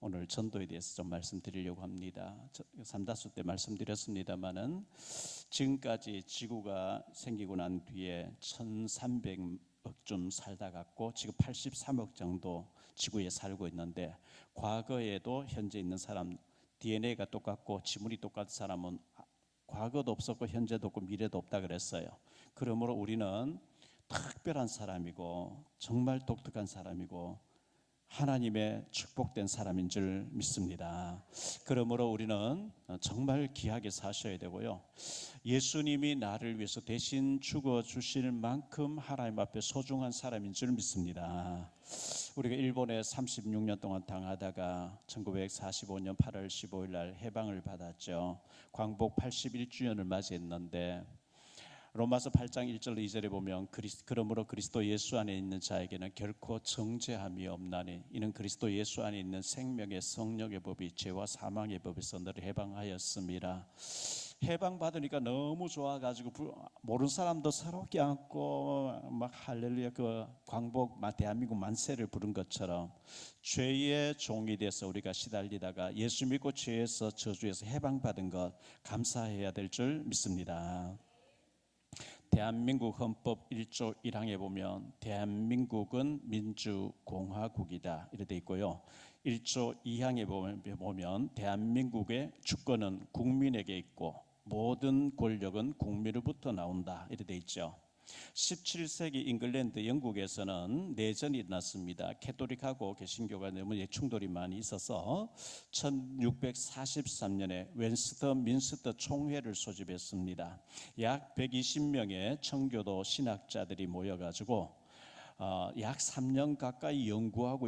오늘 전도에 대해서 좀 말씀드리려고 합니다. 삼다수 때 말씀드렸습니다마는 지금까지 지구가 생기고 난 뒤에 1300억쯤 살다 갔고 지금 83억 정도 지구에 살고 있는데, 과거에도 현재 있는 사람 DNA가 똑같고 지문이 똑같은 사람은 과거도 없었고 현재도 없고 미래도 없다 그랬어요. 그러므로 우리는 특별한 사람이고 정말 독특한 사람이고 하나님의 축복된 사람인 줄 믿습니다. 그러므로 우리는 정말 귀하게 사셔야 되고요, 예수님이 나를 위해서 대신 죽어주실 만큼 하나님 앞에 소중한 사람인 줄 믿습니다. 우리가 일본에 36년 동안 당하다가 1945년 8월 15일 날 해방을 받았죠. 광복 81주년을 맞이했는데, 로마서 8장 1절 2절에 보면 그러므로 그리스도 예수 안에 있는 자에게는 결코 정죄함이 없나니 이는 그리스도 예수 안에 있는 생명의 성령의 법이 죄와 사망의 법에서 너를 해방하였습니다. 해방받으니까 너무 좋아가지고 모르는 사람도 새롭게 안고 막 할렐루야, 그 광복 대한민국 만세를 부른 것처럼 죄의 종이 돼서 우리가 시달리다가 예수 믿고 죄에서 저주에서 해방받은 것 감사해야 될 줄 믿습니다. 대한민국 헌법 1조 1항에 보면 대한민국은 민주공화국이다 이렇게 돼 있고요, 1조 2항에 보면 대한민국의 주권은 국민에게 있고 모든 권력은 국민으로부터 나온다 이렇게 돼 있죠. 17세기 잉글랜드 영국에서는 내전이 났습니다. 캐톨릭하고 개신교가 너무 충돌이 많이 있어서 1643년에 웨스터 민스터 총회를 소집했습니다. 약 120명의 청교도 신학자들이 모여가지고 약 3년 가까이 연구하고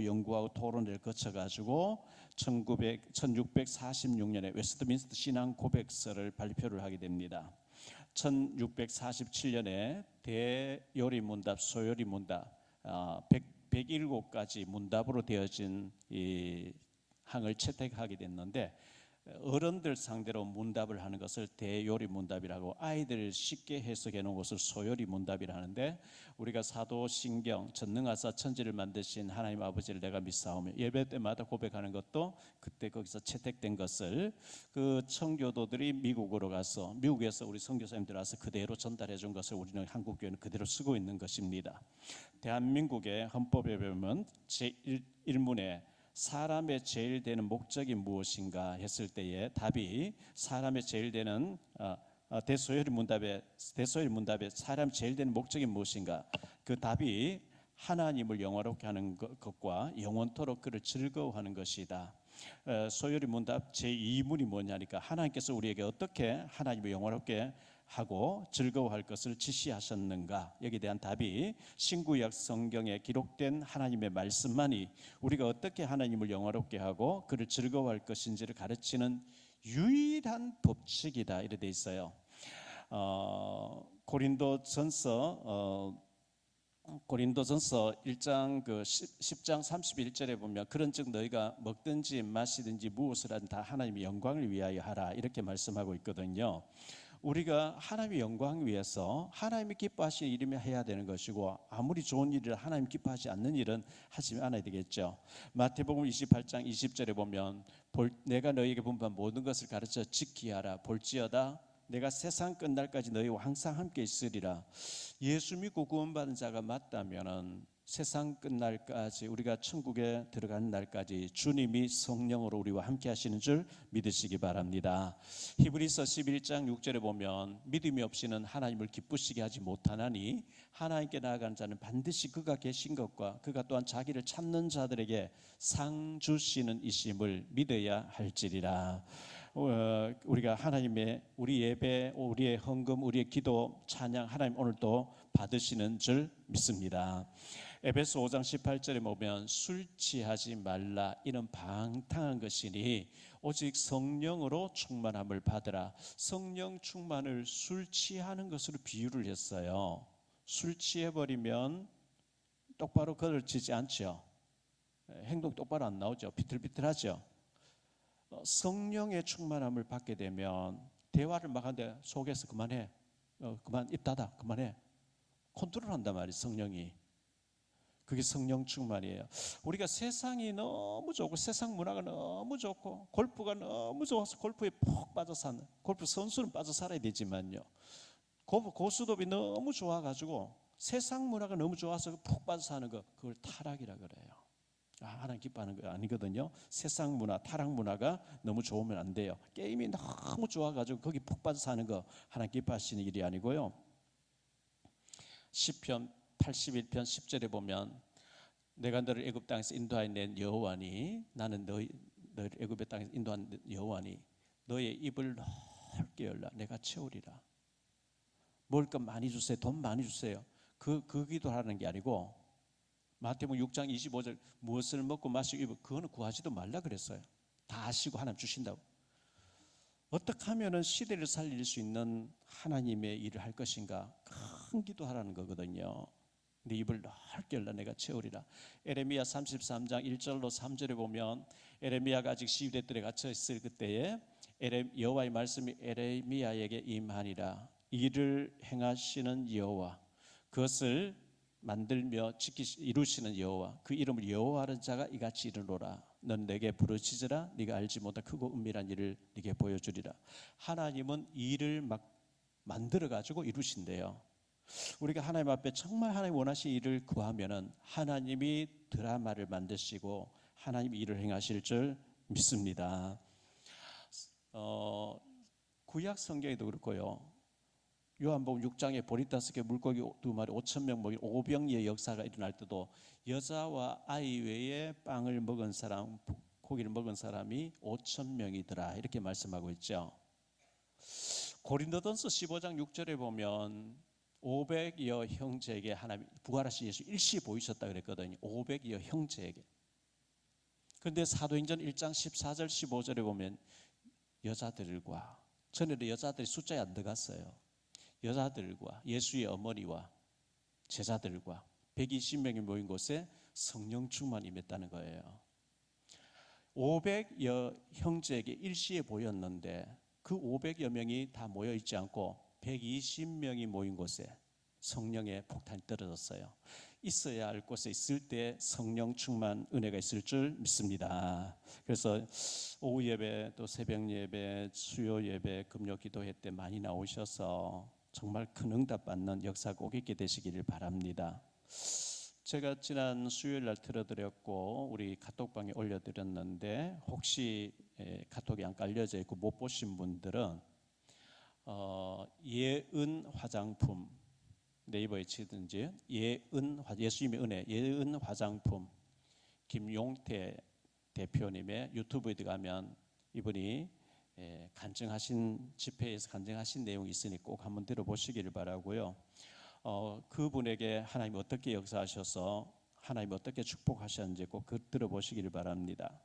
토론을 거쳐가지고 1646년에 웨스트민스터 신앙 고백서를 발표를 하게 됩니다. 1647년에 대요리문답, 소요리문답 107가지 문답으로 되어진 이 항을 채택하게 됐는데, 어른들 상대로 문답을 하는 것을 대요리문답이라고, 아이들 쉽게 해석해 놓은 것을 소요리문답이라 하는데, 우리가 사도신경 전능하사 천지를 만드신 하나님 아버지를 내가 믿사오며 예배 때마다 고백하는 것도 그때 거기서 채택된 것을 그 청교도들이 미국으로 가서 미국에서 우리 선교사님들 와서 그대로 전달해 준 것을 우리는 한국교회는 그대로 쓰고 있는 것입니다. 대한민국의 헌법에 보면 제1문에 사람의 제일 되는 목적이 무엇인가 했을 때에 답이, 사람의 제일 되는 대소요리 문답에 사람 제일 되는 목적이 무엇인가, 그 답이 하나님을 영화롭게 하는 것과 영원토록 그를 즐거워하는 것이다. 소요리 문답 제2문이 뭐냐니까, 하나님께서 우리에게 어떻게 하나님을 영화롭게 하고 즐거워할 것을 지시하셨는가, 여기에 대한 답이 신구약 성경에 기록된 하나님의 말씀만이 우리가 어떻게 하나님을 영화롭게 하고 그를 즐거워할 것인지를 가르치는 유일한 법칙이다 이렇게 돼 있어요. 고린도전서 1장 10장 31절에 보면 그런즉 너희가 먹든지 마시든지 무엇을 하든 다 하나님의 영광을 위하여 하라 이렇게 말씀하고 있거든요. 우리가 하나님의 영광 위해서 하나님이 기뻐하시는 일이면 해야 되는 것이고, 아무리 좋은 일이라 하나님 기뻐하지 않는 일은 하지 않아야 되겠죠. 마태복음 28장 20절에 보면 내가 너희에게 분부한 모든 것을 가르쳐 지키하라. 볼지어다 내가 세상 끝날까지 너희와 항상 함께 있으리라. 예수 믿고 구원받은 자가 맞다면은 세상 끝날까지, 우리가 천국에 들어가는 날까지 주님이 성령으로 우리와 함께 하시는 줄 믿으시기 바랍니다. 히브리서 11장 6절에 보면 믿음이 없이는 하나님을 기쁘시게 하지 못하나니 하나님께 나아가는 자는 반드시 그가 계신 것과 그가 또한 자기를 찾는 자들에게 상 주시는 이심을 믿어야 할지리라. 우리가 하나님의 우리 예배, 우리의 헌금, 우리의 기도, 찬양 하나님 오늘도 받으시는 줄 믿습니다. 에베소 5장 18절에 보면 술 취하지 말라 이는 방탕한 것이니 오직 성령으로 충만함을 받으라. 성령 충만을 술 취하는 것으로 비유를 했어요. 술 취해버리면 똑바로 걸어지지 않죠. 행동 똑바로 안 나오죠. 비틀비틀하죠. 성령의 충만함을 받게 되면 대화를 막 하는데 속에서 그만해, 그만 입 닫아, 그만해, 컨트롤한단 말이에요. 성령이. 그게 성령 충만이에요. 우리가 세상이 너무 좋고 세상 문화가 너무 좋고 골프가 너무 좋아서 골프에 푹 빠져 사는, 골프 선수는 빠져 살아야 되지만요, 고수톱이 너무 좋아가지고 세상 문화가 너무 좋아서 푹 빠져 사는 거, 그걸 타락이라 그래요. 하나님 기뻐하는 거 아니거든요. 세상 문화, 타락 문화가 너무 좋으면 안 돼요. 게임이 너무 좋아가지고 거기 푹 빠져 사는 거 하나님 기뻐하시는 일이 아니고요. 시편 81편 10절에 보면 내가 너를 애굽 땅에서 인도하여 낸 여호와니, 나는 너를 애굽의 땅에서 인도한 여호와니 너의 입을 넓게 열라 내가 채우리라. 먹을 것 많이 주세요. 돈 많이 주세요. 그 기도하는 게 아니고, 마태복음 6장 25절 무엇을 먹고 마시고 입을, 그거는 구하지도 말라 그랬어요. 다 아시고 하나님 주신다고. 어떻게 하면 시대를 살릴 수 있는 하나님의 일을 할 것인가, 큰 기도하라는 거거든요. 네 입을 넓게 열라 내가 채우리라. 에레미야 33장 1절로 3절에 보면 에레미야가 아직 시위대 뜰에 갇혀 있을 그때에 여호와의 말씀이 에레미야에게 임하니라. 이를 행하시는 여호와, 그것을 만들며 이루시는 여호와, 그 이름을 여호와하는 자가 이같이 이르노라. 넌 내게 부르짖으라. 네가 알지 못한 크고 은밀한 일을 네게 보여주리라. 하나님은 일을 막 만들어 가지고 이루신대요. 우리가 하나님 앞에 정말 하나님 원하시는 일을 구하면은 하나님이 드라마를 만드시고 하나님이 일을 행하실 줄 믿습니다. 구약 성경에도 그렇고요. 요한복음 6장에 보리 5개 물고기 2마리 5,000명 먹인 오병이의 역사가 일어날 때도 여자와 아이 외에 빵을 먹은 사람, 고기를 먹은 사람이 5,000명이더라 이렇게 말씀하고 있죠. 고린도전서 15장 6절에 보면 500여 형제에게 하나님 부활하신 예수 일시 보이셨다 그랬거든요. 500여 형제에게. 그런데 사도행전 1장 14절 15절에 보면 여자들과, 전에도 여자들이 숫자에 안 들어갔어요. 여자들과 예수의 어머니와 제자들과 120명이 모인 곳에 성령 충만이 임했다는 거예요. 500여 형제에게 일시에 보였는데 그 500여 명이 다 모여 있지 않고 120명이 모인 곳에 성령의 폭탄이 떨어졌어요. 있어야 할 곳에 있을 때 성령 충만 은혜가 있을 줄 믿습니다. 그래서 오후 예배, 또 새벽 예배, 수요 예배, 금요 기도회 때 많이 나오셔서 정말 큰 응답 받는 역사 꼭 있게 되시기를 바랍니다. 제가 지난 수요일 날 틀어드렸고 우리 카톡방에 올려드렸는데 혹시 카톡이 안 깔려져 있고 못 보신 분들은 예은 화장품, 네이버에 치든지 예수님의 은혜 예은 화장품 김용태 대표님의 유튜브에 들어가면 이분이 간증하신, 집회에서 간증하신 내용이 있으니 꼭 한번 들어보시기를 바라고요. 그분에게 하나님이 어떻게 역사하셔서 하나님이 어떻게 축복하셨는지 꼭 들어보시기를 바랍니다.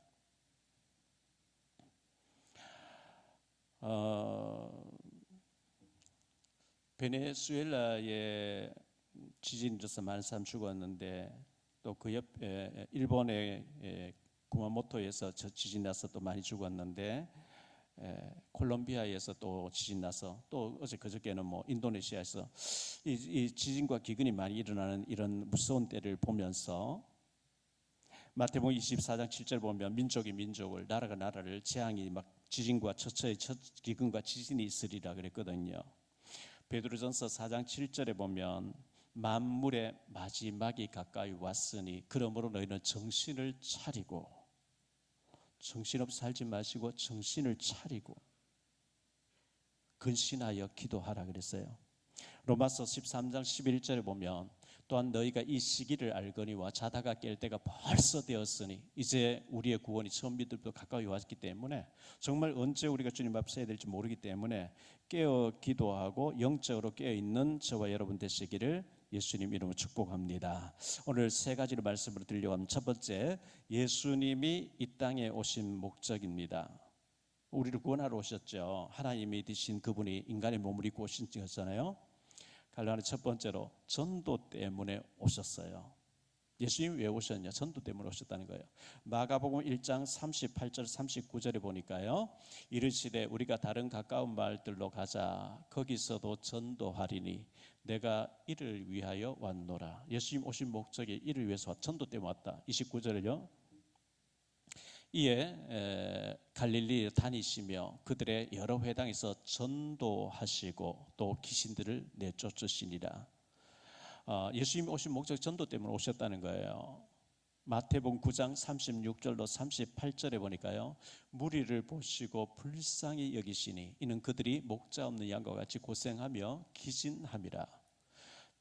베네수엘라에 지진이 있어서 많은 사람 죽었는데 또 그 옆에 일본의 구마모토에서 지진 나서 또 많이 죽었는데 콜롬비아에서 또 지진 나서 또 어제 그저께는 뭐 인도네시아에서 이 지진과 기근이 많이 일어나는 이런 무서운 때를 보면서 마태복음 24장 7절 보면 민족이 민족을, 나라가 나라를, 재앙이 막 지진과 처처의 기근과 지진이 있으리라 그랬거든요. 베드로전서 4장 7절에 보면 만물의 마지막이 가까이 왔으니 그러므로 너희는 정신을 차리고, 정신없이 살지 마시고 정신을 차리고 근신하여 기도하라 그랬어요. 로마서 13장 11절에 보면 또한 너희가 이 시기를 알거니와 자다가 깰 때가 벌써 되었으니 이제 우리의 구원이 처음 믿음도 가까이 왔기 때문에 정말 언제 우리가 주님 앞에 서야 될지 모르기 때문에 깨어 기도하고 영적으로 깨어있는 저와 여러분 되시기를 예수님 이름으로 축복합니다. 오늘 세 가지로 말씀을 드리려고 합니다. 첫 번째, 예수님이 이 땅에 오신 목적입니다. 우리를 구원하러 오셨죠. 하나님이 되신 그분이 인간의 몸을 입고 오신 거잖아요. 갈라디 첫 번째로 전도 때문에 오셨어요. 예수님이 왜 오셨냐? 전도 때문에 오셨다는 거예요. 마가복음 1장 38절 39절에 보니까요, 이르시되 우리가 다른 가까운 마을들로 가자. 거기서도 전도하리니 내가 이를 위하여 왔노라. 예수님 오신 목적이 이를 위해서 전도 때문에 왔다. 29절을요. 이에 갈릴리에 다니시며 그들의 여러 회당에서 전도하시고 또 귀신들을 내쫓으시니라. 예수님 오신 목적 전도 때문에 오셨다는 거예요. 마태복음 9장 36절로 38절에 보니까요, 무리를 보시고 불쌍히 여기시니 이는 그들이 목자 없는 양과 같이 고생하며 기진함이라.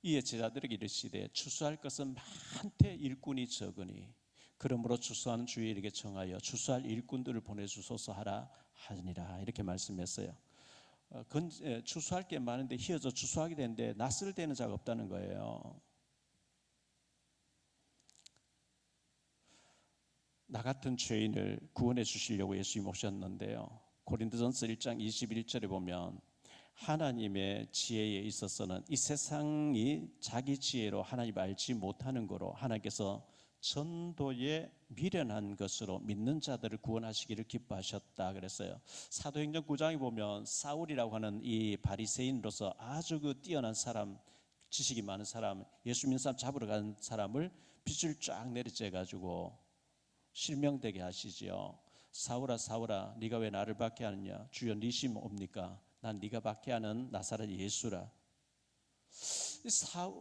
이에 제자들에게 이르시되 추수할 것은 많되 일꾼이 적으니 그러므로 추수하는 주일에게 청하여 추수할 일꾼들을 보내주소서 하라 하니라. 이렇게 말씀했어요. 추수할 게 많은데 휘어져 추수하게 되는데 낯을 대는 자가 없다는 거예요. 나 같은 죄인을 구원해 주시려고 예수님 오셨는데요, 고린도전서 1장 21절에 보면 하나님의 지혜에 있어서는 이 세상이 자기 지혜로 하나님 알지 못하는 거로 하나님께서 전도에 미련한 것으로 믿는 자들을 구원하시기를 기뻐하셨다 그랬어요. 사도행전 9장에 보면 사울이라고 하는 이 바리새인으로서 아주 그 뛰어난 사람, 지식이 많은 사람, 예수 믿는 사람 잡으러 간 사람을 빗줄 쫙 내리쬐 가지고 실명되게 하시지요. 사울아 사울아 네가 왜 나를 박해하느냐? 주여 네 심 옵니까? 난 네가 박해하는 나사렛 예수라.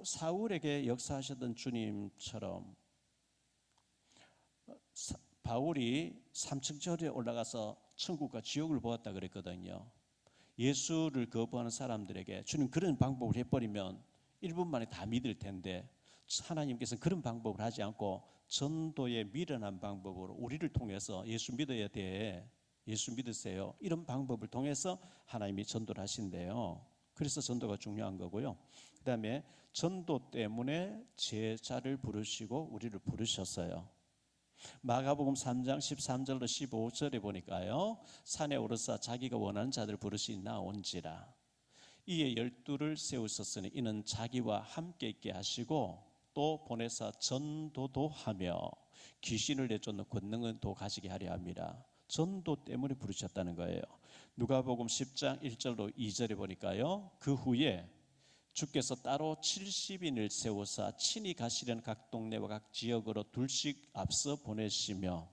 사울에게 역사하셨던 주님처럼 바울이 삼층절에 올라가서 천국과 지옥을 보았다 그랬거든요. 예수를 거부하는 사람들에게 주님 그런 방법을 해버리면 1분 만에 다 믿을 텐데 하나님께서는 그런 방법을 하지 않고 전도에 미련한 방법으로 우리를 통해서 예수 믿어야 돼, 예수 믿으세요, 이런 방법을 통해서 하나님이 전도를 하신대요. 그래서 전도가 중요한 거고요. 그 다음에 전도 때문에 제자를 부르시고 우리를 부르셨어요. 마가복음 3장 13절로 15절에 보니까요, 산에 오르사 자기가 원하는 자들을 부르시 나온지라. 이에 12를 세우셨으니 이는 자기와 함께 있게 하시고 또 보내사 전도도 하며 귀신을 내쫓는 권능은 또 가지게 하려 합니다. 전도 때문에 부르셨다는 거예요. 누가복음 10장 1절로 2절에 보니까요, 그 후에 주께서 따로 70인을 세우사 친히 가시려는 각 동네와 각 지역으로 둘씩 앞서 보내시며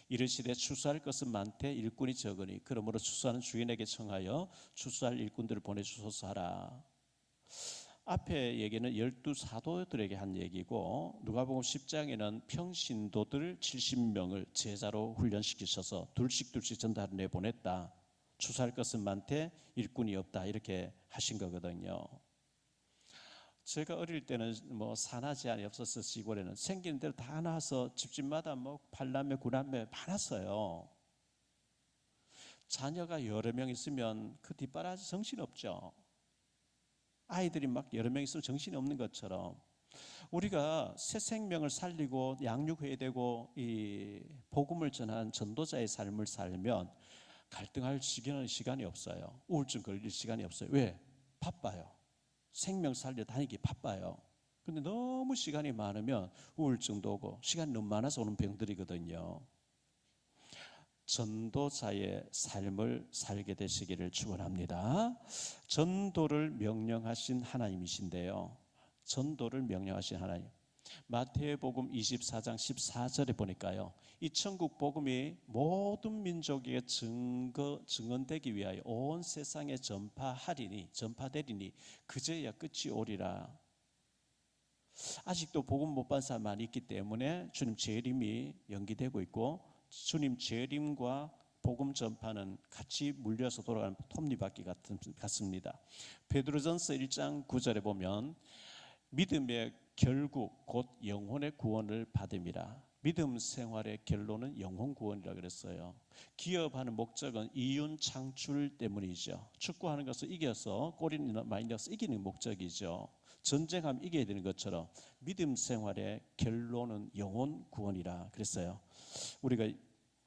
이르시되 추수할 것은 많되 일꾼이 적으니 그러므로 추수하는 주인에게 청하여 추수할 일꾼들을 보내주소서 하라. 앞에 얘기는 12사도들에게 한 얘기고 누가복음 10장에는 평신도들 70명을 제자로 훈련시키셔서 둘씩 전달을 내보냈다. 추수할 것은 많되 일꾼이 없다 이렇게 하신 거거든요. 제가 어릴 때는 뭐 산하 제한이 없어서 시골에는 생기는 대로 다 나와서 집집마다 뭐 8남매 9남매 많았어요. 자녀가 여러 명 있으면 그 뒷바라지 정신없죠. 아이들이 막 여러 명 있으면 정신이 없는 것처럼 우리가 새 생명을 살리고 양육해야 되고 이 복음을 전한 전도자의 삶을 살면 갈등할 시간이 없어요. 우울증 걸릴 시간이 없어요. 왜? 바빠요. 생명 살려 다니기 바빠요. 근데 너무 시간이 많으면 우울증도 오고 시간이 너무 많아서 오는 병들이거든요. 전도자의 삶을 살게 되시기를 축원합니다. 전도를 명령하신 하나님이신데요, 전도를 명령하신 하나님, 마태복음 24장 14절에 보니까요, 이 천국 복음이 모든 민족에게 증언되기 위하여 온 세상에 전파되리니 그제야 끝이 오리라. 아직도 복음 못 받은 사람 많이 있기 때문에 주님 재림이 연기되고 있고 주님 재림과 복음 전파는 같이 물려서 돌아가는 톱니바퀴 같습니다. 베드로전서 1장 9절에 보면 믿음의 결국 곧 영혼의 구원을 받음이라. 믿음 생활의 결론은 영혼 구원이라 그랬어요. 기업하는 목적은 이윤 창출 때문이죠. 축구하는 것을 이겨서 골이 많이 넣어서 이기는 목적이죠. 전쟁하면 이겨야 되는 것처럼 믿음 생활의 결론은 영혼 구원이라 그랬어요. 우리가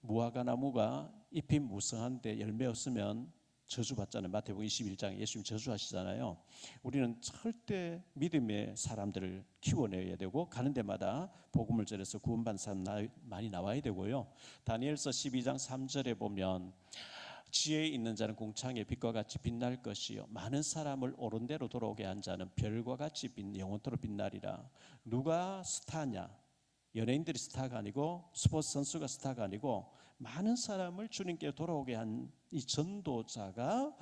무화과 나무가 잎이 무성한데 열매 없으면 저주받잖아요. 마태복음 21장에 예수님 저주하시잖아요. 우리는 절대 믿음의 사람들을 키워내야 되고 가는 데마다 복음을 전해서 구원받는 사람 많이 나와야 되고요. 다니엘서 12장 3절에 보면 지혜에 있는 자는 궁창의 빛과 같이 빛날 것이요 많은 사람을 옳은 대로 돌아오게 한 자는 별과 같이 영원토록 빛나리라. 누가 스타냐? 연예인들이 스타가 아니고 스포츠 선수가 스타가 아니고 많은 사람을 주님께 돌아오게 한 이 전도자가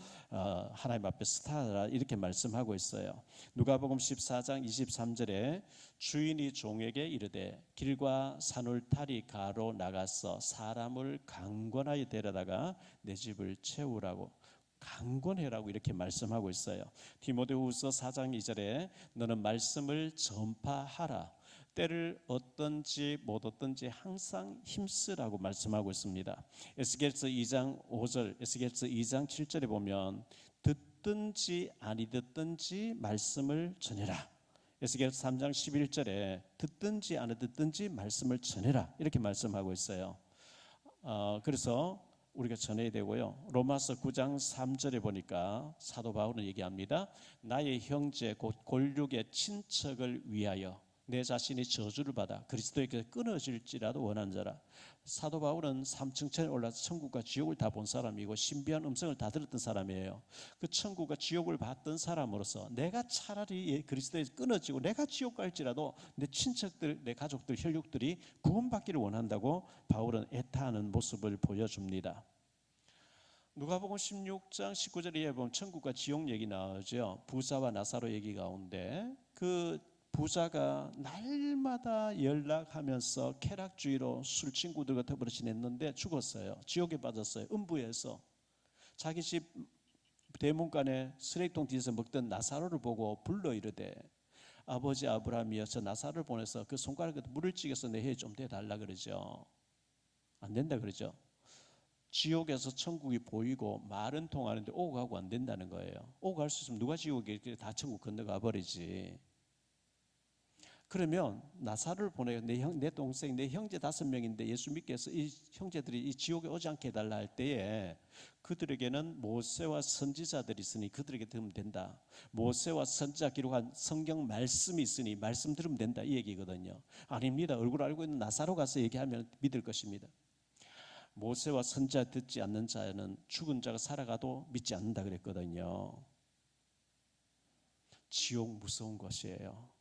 하나님 앞에 스타라 이렇게 말씀하고 있어요. 누가복음 14장 23절에 주인이 종에게 이르되 길과 산울타리 가로 나가서 사람을 강권하여 데려다가 내 집을 채우라고 강권해라고 이렇게 말씀하고 있어요. 디모데후서 4장 2절에 너는 말씀을 전파하라. 때를 얻든지 못 얻든지 항상 힘쓰라고 말씀하고 있습니다. 에스겔서 2장 5절, 에스겔서 2장 7절에 보면 듣든지 아니 듣든지 말씀을 전해라. 에스겔서 3장 11절에 듣든지 안 듣든지 말씀을 전해라 이렇게 말씀하고 있어요. 그래서 우리가 전해야 되고요. 로마서 9장 3절에 보니까 사도 바울은 얘기합니다. 나의 형제 곧 골육의 친척을 위하여 내 자신이 저주를 받아 그리스도에게 끊어질지라도 원하는 자라. 사도 바울은 3층 천에 올라서 천국과 지옥을 다 본 사람이고 신비한 음성을 다 들었던 사람이에요. 그 천국과 지옥을 봤던 사람으로서 내가 차라리 그리스도에게 끊어지고 내가 지옥 갈지라도 내 친척들, 내 가족들, 혈육들이 구원받기를 원한다고 바울은 애타하는 모습을 보여줍니다. 누가복음 16장 19절에 보면 천국과 지옥 얘기 나오죠. 부자와 나사로 얘기 가운데 그 부자가 날마다 연락하면서 쾌락주의로 술 친구들과 더불어 지냈는데 죽었어요. 지옥에 빠졌어요. 음부에서 자기 집 대문간에 쓰레기통 뒤에서 먹던 나사로를 보고 불러 이르되 아버지 아브라함이여 저 나사로를 보내서 그 손가락에 물을 찍어서 내 혀에 좀 대달라 그러죠. 안 된다 그러죠. 지옥에서 천국이 보이고 말은 통하는데 오고 가고 안 된다는 거예요. 오고 갈 수 있으면 누가 지옥에 다 천국 건너가 버리지. 그러면 나사로를 보내요. 내 동생, 내 형제 5명인데 예수 믿게 해서 이 형제들이 이 지옥에 오지 않게 해달라 할 때에 그들에게는 모세와 선지자들이 있으니 그들에게 들으면 된다. 모세와 선지자 기록한 성경 말씀이 있으니 말씀 들으면 된다 이 얘기거든요. 아닙니다. 얼굴 알고 있는 나사로 가서 얘기하면 믿을 것입니다. 모세와 선지자 듣지 않는 자는 죽은 자가 살아가도 믿지 않는다 그랬거든요. 지옥 무서운 것이에요.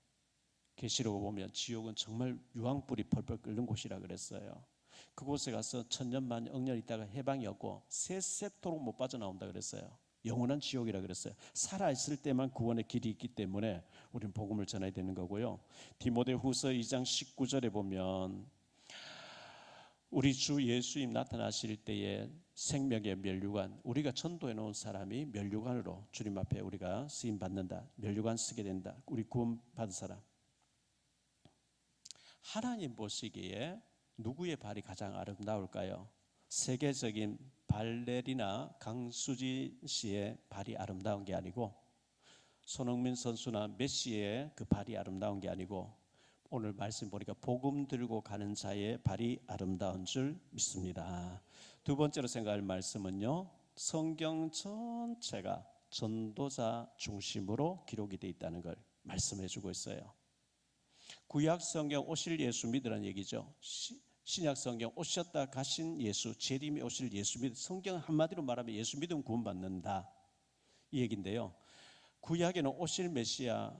계시록을 보면 지옥은 정말 유황불이 펄펄 끓는 곳이라 그랬어요. 그곳에 가서 천년만 억년 있다가 해방이 없고 세세토록 못 빠져나온다 그랬어요. 영원한 지옥이라 그랬어요. 살아있을 때만 구원의 길이 있기 때문에 우리는 복음을 전해야 되는 거고요. 디모데후서 2장 19절에 보면 우리 주 예수님 나타나실 때에 생명의 면류관, 우리가 전도해 놓은 사람이 면류관으로 주님 앞에 우리가 쓰임 받는다. 면류관 쓰게 된다. 우리 구원 받은 사람. 하나님 보시기에 누구의 발이 가장 아름다울까요? 세계적인 발레리나 강수진 씨의 발이 아름다운 게 아니고 손흥민 선수나 메시의 그 발이 아름다운 게 아니고 오늘 말씀 보니까 복음 들고 가는 자의 발이 아름다운 줄 믿습니다. 두 번째로 생각할 말씀은요. 성경 전체가 전도자 중심으로 기록이 되어 있다는 걸 말씀해 주고 있어요. 구약 성경 오실 예수 믿으라는 얘기죠. 신약 성경 오셨다 가신 예수, 재림이 오실 예수 믿. 성경 한마디로 말하면 예수 믿으면 구원받는다 이 얘기인데요. 구약에는 오실 메시아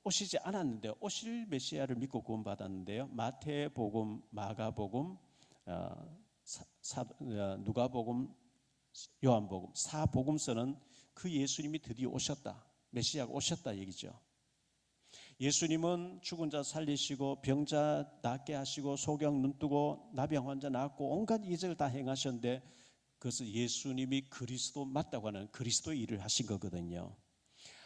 오시지 않았는데 오실 메시아를 믿고 구원받았는데요. 마태복음, 마가복음, 누가복음, 요한복음 4복음서는 그 예수님이 드디어 오셨다, 메시아가 오셨다 얘기죠. 예수님은 죽은 자 살리시고 병자 낫게 하시고 소경 눈 뜨고 나병 환자 낫고 온갖 이적을 다 행하셨는데 그것은 예수님이 그리스도 맞다고 하는 그리스도의 일을 하신 거거든요.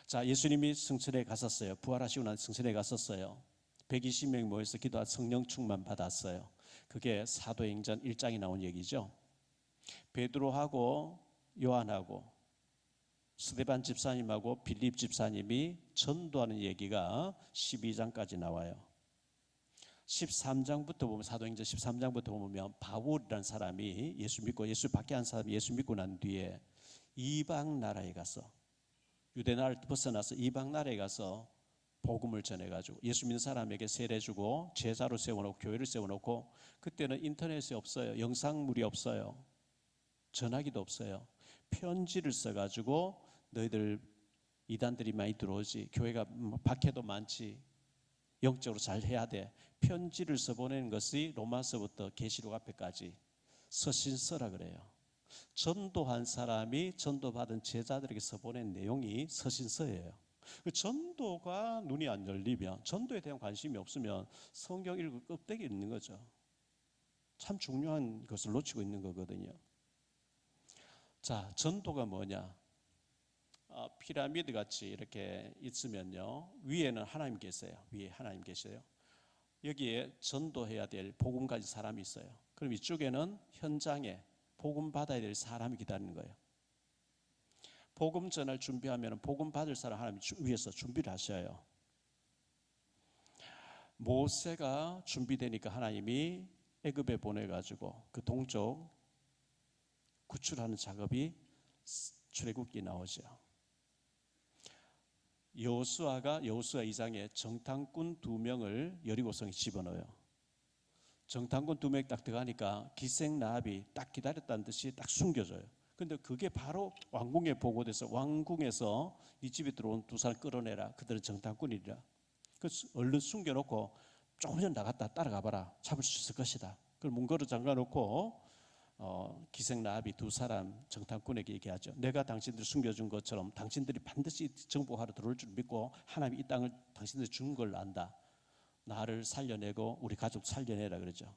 자, 예수님이 성천에 갔었어요. 부활하시고 난 성천에 갔었어요. 120명이 모여서 기도하다 성령 충만 받았어요. 그게 사도행전 1장에 나온 얘기죠. 베드로하고 요한하고 스데반 집사님하고 빌립 집사님이 전도하는 얘기가 12장까지 나와요. 13장부터 보면 사도행전 13장부터 보면 바울이라는 사람이 예수 믿고 예수 밖에 한 사람이 예수 믿고 난 뒤에 이방 나라에 가서, 유대 나라를 벗어나서 이방 나라에 가서 복음을 전해가지고 예수 믿는 사람에게 세례주고 제자로 세워놓고 교회를 세워놓고, 그때는 인터넷이 없어요. 영상물이 없어요. 전화기도 없어요. 편지를 써가지고 너희들 이단들이 많이 들어오지, 교회가 박해도 많지, 영적으로 잘 해야 돼. 편지를 써보내는 것이 로마서부터 계시록 앞에까지 서신서라 그래요. 전도한 사람이 전도받은 제자들에게 써보낸 내용이 서신서예요. 전도가 눈이 안 열리면, 전도에 대한 관심이 없으면 성경 읽을 껍데기 있는 거죠. 참 중요한 것을 놓치고 있는 거거든요. 자, 전도가 뭐냐? 피라미드 같이 이렇게 있으면요, 위에는 하나님 계세요. 위에 하나님 계세요. 여기에 전도해야 될 복음 가진 사람이 있어요. 그럼 이쪽에는 현장에 복음 받아야 될 사람이 기다리는 거예요. 복음 전할 준비하면 복음 받을 사람 하나님이 위에서 준비를 하셔요. 모세가 준비되니까 하나님이 애굽에 보내가지고 그 동쪽 구출하는 작업이 출애굽기 나오죠. 여호수아 2장에 정탐꾼 2명을 여리고성에 집어넣어요. 정탐꾼 2명이 딱 들어가니까 기생라합이 딱 기다렸다는 듯이 딱 숨겨져요. 근데 그게 바로 왕궁에 보고돼서 왕궁에서 이 집에 들어온 2사람 끌어내라. 그들은 정탐꾼이라. 그래서 얼른 숨겨놓고 조금 전 나갔다 따라가 봐라. 잡을 수 있을 것이다. 그걸 문거로 잠가놓고 기생라합이 2사람 정탐꾼에게 얘기하죠. 내가 당신들을 숨겨준 것처럼 당신들이 반드시 정복하러 들어올 줄 믿고 하나님이 이 땅을 당신들이 준 걸 안다. 나를 살려내고 우리 가족 살려내라 그러죠.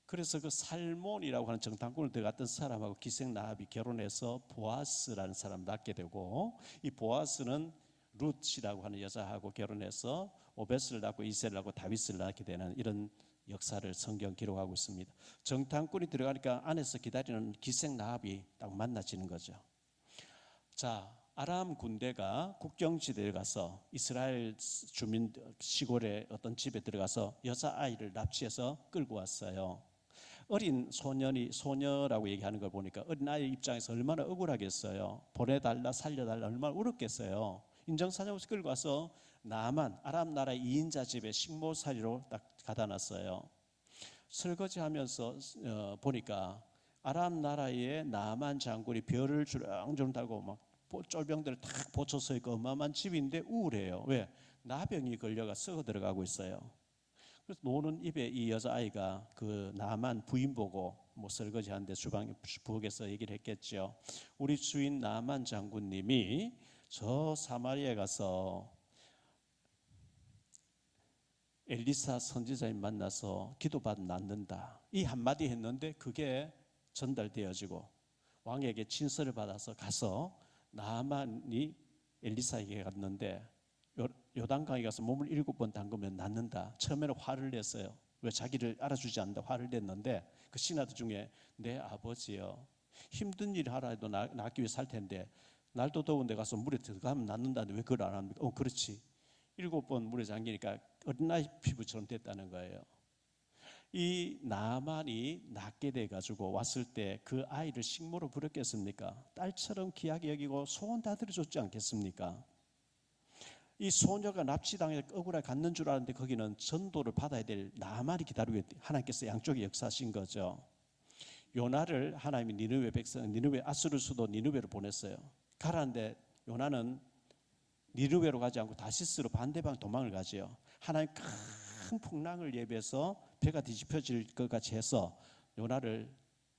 그래서 그 살몬이라고 하는 정탐꾼을 들어갔던 사람하고 기생라합이 결혼해서 보아스라는 사람을 낳게 되고, 이 보아스는 룻이라고 하는 여자하고 결혼해서 오벳을 낳고 이세를 낳고 다윗을 낳게 되는 이런 역사를 성경 기록하고 있습니다. 정탐꾼이 들어가니까 안에서 기다리는 기생라합이 딱 만나지는 거죠. 자, 아람 군대가 국경지대에 가서 이스라엘 주민 시골의 어떤 집에 들어가서 여자아이를 납치해서 끌고 왔어요. 어린 소녀라고 얘기하는 걸 보니까 어린아이 입장에서 얼마나 억울하겠어요. 보내달라 살려달라 얼마나 울었겠어요. 인정사냥없이 끌고 와서 나만 아람 나라 2인자 집에 식모살이로 딱 가다 놨어요. 설거지하면서 보니까 아람 나라의 나만 장군이 별을 주렁주렁 달고 막 쫄병들을 탁 보쳐서 있고 어마어마한 집인데 우울해요. 왜? 나병이 걸려가 썩어 들어가고 있어요. 그래서 노는 입에 이 여자아이가 그 나만 부인 보고 뭐 설거지하는데 주방 부엌에서 얘기를 했겠죠. 우리 주인 나만 장군님이 저 사마리아에 가서 엘리사 선지자님 만나서 기도받으면 낫는다. 이 한마디 했는데 그게 전달되어지고 왕에게 친서를 받아서 가서 나만이 엘리사에게 갔는데 요단강에 가서 몸을 7번 담그면 낫는다. 처음에는 화를 냈어요. 왜? 자기를 알아주지 않는다 화를 냈는데 그 신하들 중에 내 아버지요, 힘든 일 하라 해도 낫기 위해 살 텐데 날도 더운데 가서 물에 들어가면 낫는다는데 왜 그걸 안 합니까? 그렇지. 7번 물에 잠기니까 어린아이 피부처럼 됐다는 거예요. 이 나만이 낫게 돼가지고 왔을 때 그 아이를 식모로 부렸겠습니까? 딸처럼 귀하게 여기고 소원 다 들여줬지 않겠습니까? 이 소녀가 납치당해 억울하게 갔는 줄 알았는데 거기는 전도를 받아야 될 나만이 기다리고 있대. 하나님께서 양쪽에 역사하신 거죠. 요나를 하나님이 니느웨 백성, 니느웨 아수르 수도 니느웨로 보냈어요. 가라는데 요나는 니느웨로 가지 않고 다시스로 반대방 도망을 가지요. 하나님 큰 풍랑을 예비해서 배가 뒤집혀질 것 같이 해서 요나를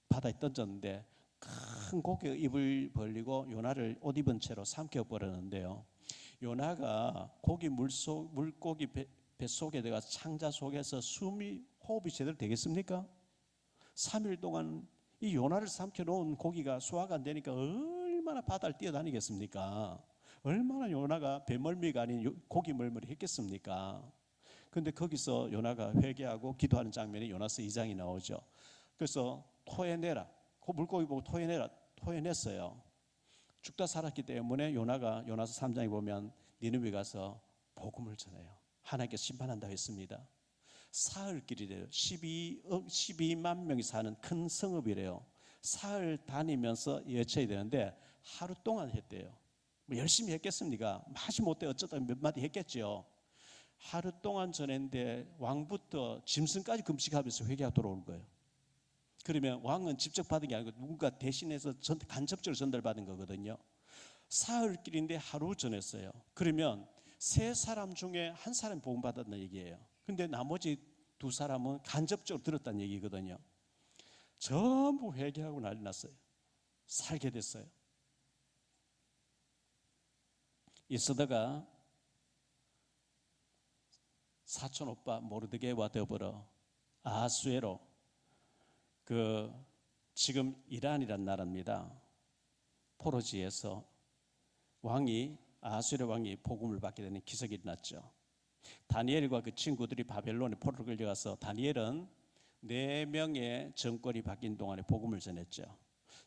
바다에 던졌는데 큰 고기가 입을 벌리고 요나를 옷 입은 채로 삼켜버렸는데요. 요나가 물고기 뱃속에 들어가서 창자 속에서 호흡이 제대로 되겠습니까? 3일 동안 이 요나를 삼켜놓은 고기가 소화가 안 되니까 얼마나 바다를 뛰어다니겠습니까? 얼마나 요나가 배멀미가 아닌 고기 멀머리 했겠습니까? 그런데 거기서 요나가 회개하고 기도하는 장면이 요나서 2장이 나오죠. 그래서 토해내라. 그 물고기 보고 토해냈어요. 죽다 살았기 때문에 요나가 요나서 3장에 보면 니느웨 가서 복음을 전해요. 하나님께서 심판한다고 했습니다. 사흘길이래요. 12만 명이 사는 큰 성읍이래요. 사흘 다니면서 외쳐야 되는데 하루 동안 했대요. 뭐 열심히 했겠습니까? 마지 못해 어쩌다 몇 마디 했겠죠. 하루 동안 전했는데 왕부터 짐승까지 금식하면서 회개가 돌아오는 거예요. 그러면 왕은 직접 받은 게 아니고 누군가 대신해서 간접적으로 전달받은 거거든요. 사흘길인데 하루 전했어요. 그러면 세 사람 중에 한 사람이 복음 받았다는 얘기예요. 근데 나머지 두 사람은 간접적으로 들었다는 얘기거든요. 전부 회개하고 난리 났어요. 살게 됐어요. 이스더가 사촌 오빠 모르드게와 더불어 아하수에로, 지금 이란이란 나라입니다. 포로지에서 아하수에로 왕이 복음을 받게 되는 기적이 일어났죠. 다니엘과 그 친구들이 바벨론에 포로로 끌려가서 다니엘은 4명의 정권이 바뀐 동안에 복음을 전했죠.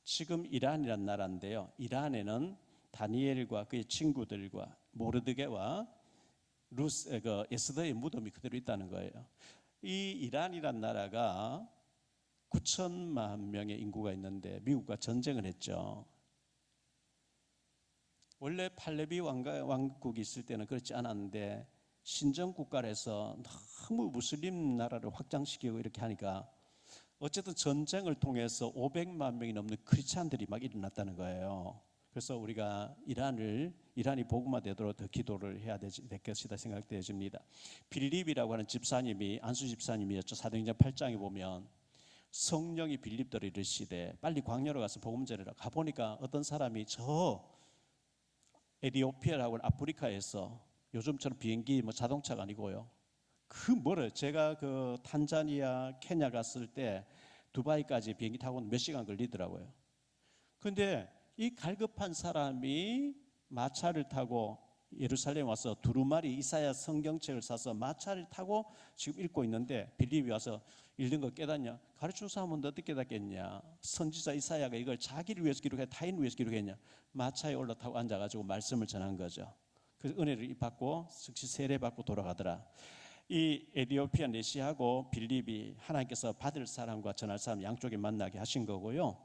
지금 이란이란 나라인데요. 이란에는 다니엘과 그의 친구들과 모르드게와 에스더의 무덤이 그대로 있다는 거예요. 이 이란이란 나라가 9천만 명의 인구가 있는데 미국과 전쟁을 했죠. 원래 팔레비 왕국이 있을 때는 그렇지 않았는데 신정국가에서 너무 무슬림 나라를 확장시키고 이렇게 하니까 어쨌든 전쟁을 통해서 500만 명이 넘는 크리스찬들이 막 일어났다는 거예요. 그래서 우리가 이란이 복음화되도록 더 기도를 해야 될 것이다 생각되어집니다. 빌립이라고 하는 집사님이, 안수 집사님이었죠. 사도행전 8장에 보면 성령이 빌립더러 이르시되 빨리 광야로 가서 복음 전해라. 가보니까 어떤 사람이 저 에티오피아라고 하는 아프리카에서 요즘처럼 비행기 자동차가 아니고요. 멀어요. 제가 탄자니아, 케냐 갔을 때 두바이까지 비행기 타고 몇 시간 걸리더라고요. 근데 이 갈급한 사람이 마차를 타고 예루살렘 와서 두루마리 이사야 성경책을 사서 마차를 타고 지금 읽고 있는데 빌립이 와서 읽는 거 깨닫냐? 가르치는 사람은 어떻게 깨닫겠냐? 선지자 이사야가 이걸 자기를 위해서 기록해 타인을 위해서 기록했냐? 마차에 올라타고 앉아가지고 말씀을 전한 거죠. 그래서 은혜를 받고 즉시 세례받고 돌아가더라. 이 에티오피아 내시하고 빌립이 하나님께서 받을 사람과 전할 사람 양쪽에 만나게 하신 거고요.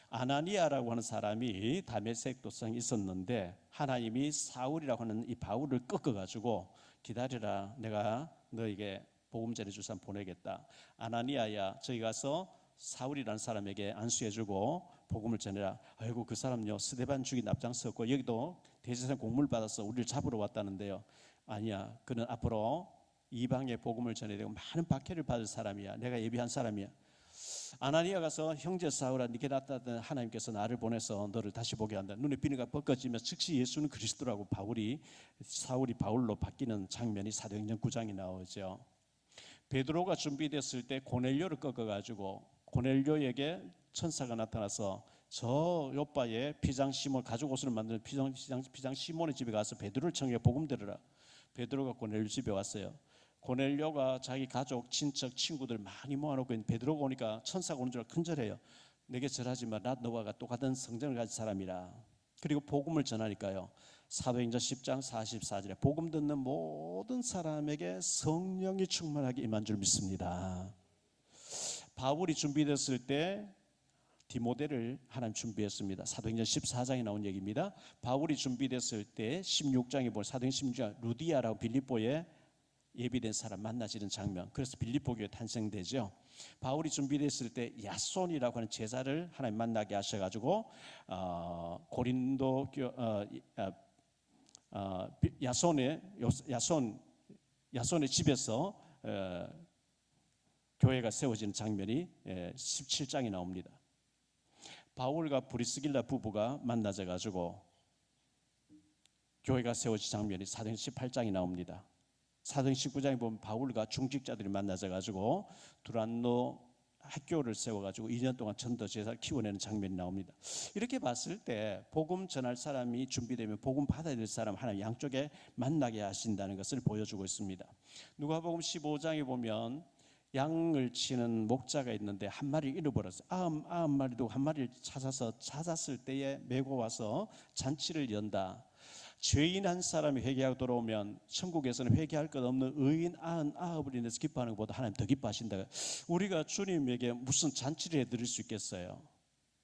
아나니아라고 하는 사람이 다메섹 도성에 있었는데 하나님이 사울이라고 하는 이 바울을 꺾어가지고 기다려라, 내가 너에게 복음 전해줄 사람 보내겠다. 아나니아야, 저기 가서 사울이라는 사람에게 안수해주고 복음을 전해라. 아이고, 그 사람요 스데반 죽인 앞장섰고 여기도 대제사장 공문을 받아서 우리를 잡으러 왔다는데요. 아니야, 그는 앞으로 이방의 복음을 전해야 되고 많은 박해를 받을 사람이야. 내가 예비한 사람이야. 아나니아 가서 형제 사울아, 네게 나타났던 하나님께서 나를 보내서 너를 다시 보게 한다. 눈에 비늘가 벗겨지며 즉시 예수는 그리스도라고 사울이 바울로 바뀌는 장면이 사도행전 9장에 나오죠. 베드로가 준비됐을 때 고넬료를 꺾어가지고 고넬료에게 천사가 나타나서 저 요바의 피장 시몬, 가죽 옷을 만드는 피장 시몬의 집에 가서 베드로를 청해 복음 들으라. 베드로가 고넬료 집에 왔어요. 고넬료가 자기 가족, 친척, 친구들 많이 모아놓고 있는 베드로가 오니까 천사가 오는 줄 큰절해요. 내게 절하지 마. 나 너와 똑같은 성정을 가진 사람이라. 그리고 복음을 전하니까요. 사도행전 10장 44절에 복음 듣는 모든 사람에게 성령이 충만하게 임한 줄 믿습니다. 바울이 준비됐을 때 디모데를 하나님 준비했습니다. 사도행전 14장에 나온 얘기입니다. 바울이 준비됐을 때 16장에 볼 사도행전 16장 루디아라고 빌립보에 예비된 사람 만나지는 장면. 그래서 빌립보 교회 탄생되죠. 바울이 준비됐을 때 야손이라고 하는 제자를 하나님 만나게 하셔가지고 고린도 야손의 집에서 교회가 세워지는 장면이 17장이 나옵니다. 바울과 브리스길라 부부가 만나져 가지고 교회가 세워진 장면이 사도행전 18장이 나옵니다. 사도행전 19장에 보면 바울과 중직자들이 만나져 가지고 두란노 학교를 세워가지고 2년 동안 전도 제사를 키워내는 장면이 나옵니다. 이렇게 봤을 때 복음 전할 사람이 준비되면 복음 받아야 될 사람 하나님 양쪽에 만나게 하신다는 것을 보여주고 있습니다. 누가복음 15장에 보면 양을 치는 목자가 있는데 한 마리를 잃어버렸어요. 90마리도 한 마리를 찾았을 때에 메고 와서 잔치를 연다. 죄인 한 사람이 회개하고 돌아오면 천국에서는 회개할 것 없는 의인 99을 인해서 기뻐하는 것보다 하나님 더 기뻐하신다. 우리가 주님에게 무슨 잔치를 해드릴 수 있겠어요?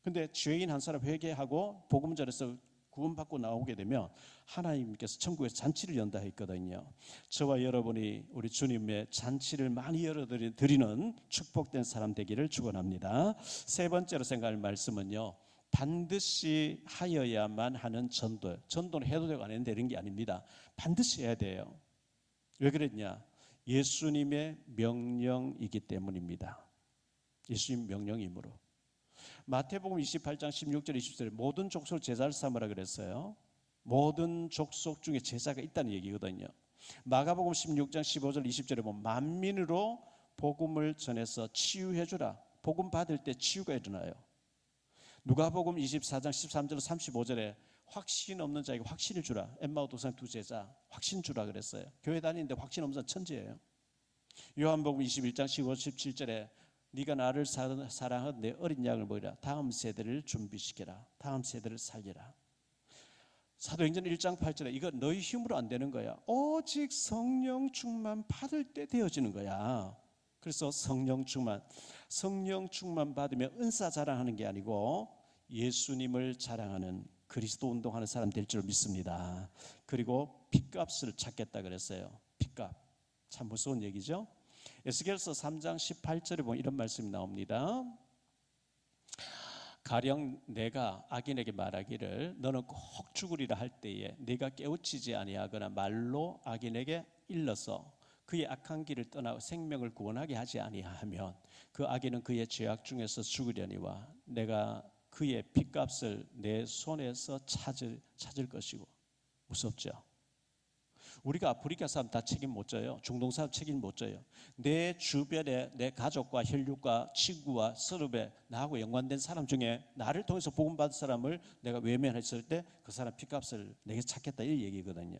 근데 죄인 한 사람 회개하고 복음 전해서 구원받고 나오게 되면 하나님께서 천국에서 잔치를 연다 했거든요. 저와 여러분이 우리 주님의 잔치를 많이 열어드리는 축복된 사람 되기를 축원합니다. 세 번째로 생각할 말씀은요, 반드시 하여야만 하는 전도. 전도는 해도 되고 안 해도 되는 게 아닙니다. 반드시 해야 돼요. 왜 그랬냐? 예수님의 명령이기 때문입니다. 예수님 명령이므로. 마태복음 28장 16절 20절에 모든 족속을 제자를 삼으라 그랬어요. 모든 족속 중에 제자가 있다는 얘기거든요. 마가복음 16장 15절 20절에 보면 만민으로 복음을 전해서 치유해 주라. 복음 받을 때 치유가 일어나요. 누가복음 24장 13절 35절에 확신 없는 자에게 확신을 주라. 엠마오 도상 두 제자 확신 주라 그랬어요. 교회 다니는데 확신 없는 자 천지예요. 요한복음 21장 15, 17절에 네가 나를 사랑한 내 어린 양을 먹이라. 다음 세대를 준비시켜라. 다음 세대를 살리라. 사도행전 1장 8절에 이거 너희 힘으로 안 되는 거야. 오직 성령 충만 받을 때 되어지는 거야. 그래서 성령 충만 받으면 은사 자랑하는 게 아니고 예수님을 자랑하는 그리스도 운동하는 사람 될 줄 믿습니다. 그리고 핏값을 찾겠다 그랬어요. 핏값. 참 무서운 얘기죠. 에스겔서 3장 18절에 보면 이런 말씀이 나옵니다. 가령 내가 악인에게 말하기를 너는 꼭 죽으리라 할 때에 네가 깨우치지 아니하거나 말로 악인에게 일러서 그의 악한 길을 떠나고 생명을 구원하게 하지 아니하면 그 악인은 그의 죄악 중에서 죽으려니와 내가 그의 핏값을 내 손에서 찾을 것이고. 무섭죠. 우리가 아프리카 사람 다 책임 못 져요. 중동 사람 책임 못 져요. 내 주변에 내 가족과 혈육과 친구와 서럽에 나하고 연관된 사람 중에 나를 통해서 복음 받은 사람을 내가 외면했을 때 그 사람 핏값을 내게 찾겠다 이 얘기거든요.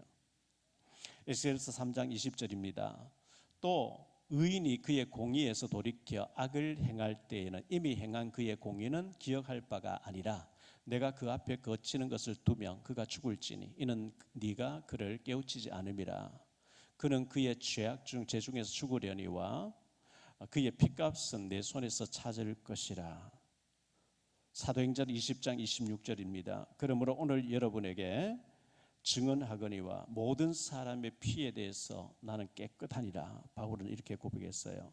에스겔서 3장 20절입니다. 또 의인이 그의 공의에서 돌이켜 악을 행할 때에는 이미 행한 그의 공의는 기억할 바가 아니라 내가 그 앞에 거치는 것을 두면 그가 죽을지니 이는 네가 그를 깨우치지 않음이라. 그는 그의 죄 중에서 죽으려니와 그의 핏값은 내 손에서 찾을 것이라. 사도행전 20장 26절입니다. 그러므로 오늘 여러분에게 증언하거니와 모든 사람의 피에 대해서 나는 깨끗하니라. 바울은 이렇게 고백했어요.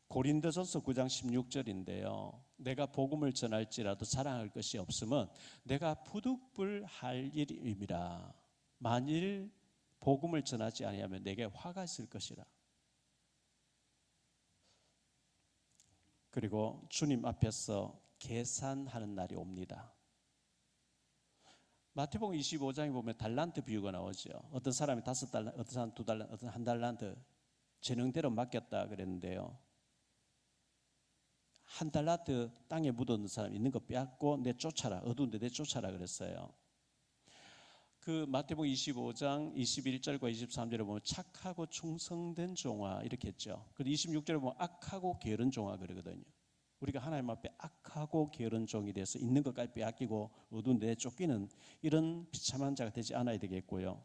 고린도전서 9장 16절인데요. 내가 복음을 전할지라도 자랑할 것이 없으면 내가 부득불할 일임이라. 만일 복음을 전하지 아니하면 내게 화가 있을 것이라. 그리고 주님 앞에서 계산하는 날이 옵니다. 마태복음 25장에 보면 달란트 비유가 나오죠. 어떤 사람이 5달란트, 어떤 사람 2달란트, 어떤 1달란트 재능대로 맡겼다 그랬는데요. 1달란트 땅에 묻어놓은 사람 있는 거 빼앗고 내쫓아라. 어두운데 내쫓아라 그랬어요. 그 마태복음 25장 21절과 23절에 보면 착하고 충성된 종아 이렇게 했죠. 그리고 26절에 보면 악하고 게으른 종아 그러거든요. 우리가 하나님 앞에 악하고 게으른 종이 돼서 있는 것까지 빼앗기고 어두운데 내쫓기는 이런 비참한 자가 되지 않아야 되겠고요.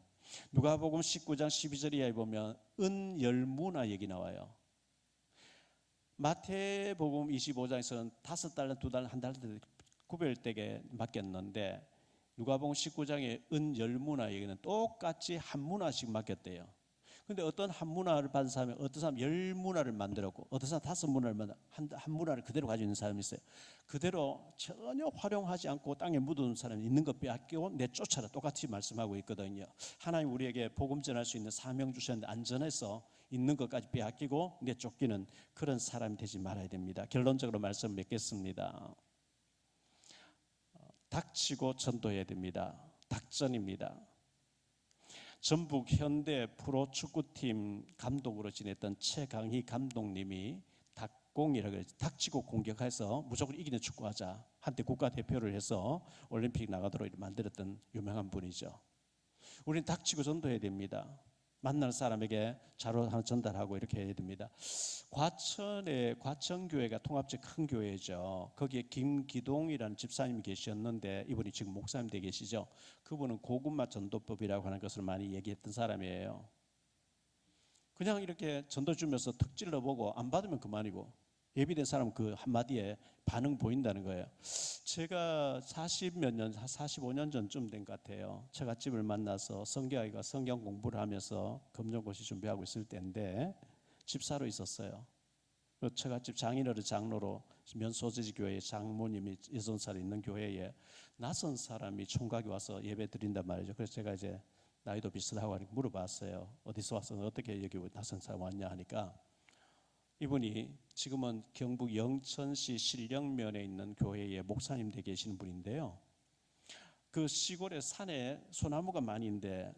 누가복음 19장 12절 이하에 보면 은열무나 얘기 나와요. 마태복음 25장에서는 5달란트, 2달란트, 1달란트 구별되게 맡겼는데 누가복음 19장에 은열무나 얘기는 똑같이 한 문화씩 맡겼대요. 그런데 어떤 한 문화를 받은 사람이 어떤 사람 10문화를 만들었고 어떤 사람 5문화를 만들어 한 문화를 그대로 가지고 있는 사람이 있어요. 그대로 전혀 활용하지 않고 땅에 묻어둔 사람이 있는 것 빼앗기고 내쫓아라 똑같이 말씀하고 있거든요. 하나님 우리에게 복음 전할 수 있는 사명 주셨는데 안전해서 있는 것까지 빼앗기고 내쫓기는 그런 사람이 되지 말아야 됩니다. 결론적으로 말씀 맺겠습니다. 닥치고 전도해야 됩니다. 닥전입니다. 전북 현대 프로축구팀 감독으로 지냈던 최강희 감독님이 닥공이라고 해서 닥치고 공격해서 무조건 이기는 축구하자. 한때 국가대표를 해서 올림픽 나가도록 만들었던 유명한 분이죠. 우리는 닥치고 전도해야 됩니다. 만나는 사람에게 자료 하나 전달하고 이렇게 해야 됩니다. 과천에 과천교회가 통합적 큰 교회죠. 거기에 김기동이라는 집사님이 계셨는데 이분이 지금 목사님 되어 계시죠. 그분은 고구마 전도법이라고 하는 것을 많이 얘기했던 사람이에요. 그냥 이렇게 전도 주면서 턱 찔러보고 안 받으면 그만이고 예비된 사람은 그 한마디에 반응 보인다는 거예요. 제가 40몇 년, 45년 전쯤 된 것 같아요. 처갓집을 만나서 성경아이가 성경 공부를 하면서 검정고시 준비하고 있을 때인데 집사로 있었어요. 그 처갓집 장인어른 장로로 면소재지 교회 장모님이 60살 있는 교회에 낯선 사람이 총각이 와서 예배 드린단 말이죠. 그래서 제가 이제 나이도 비슷하고 하니까 물어봤어요. 어디서 와서 어떻게 여기 낯선 사람 왔냐 하니까 이분이 지금은 경북 영천시 신령면에 있는 교회에 목사님 되 계시는 분인데요. 그 시골의 산에 소나무가 많이 있는데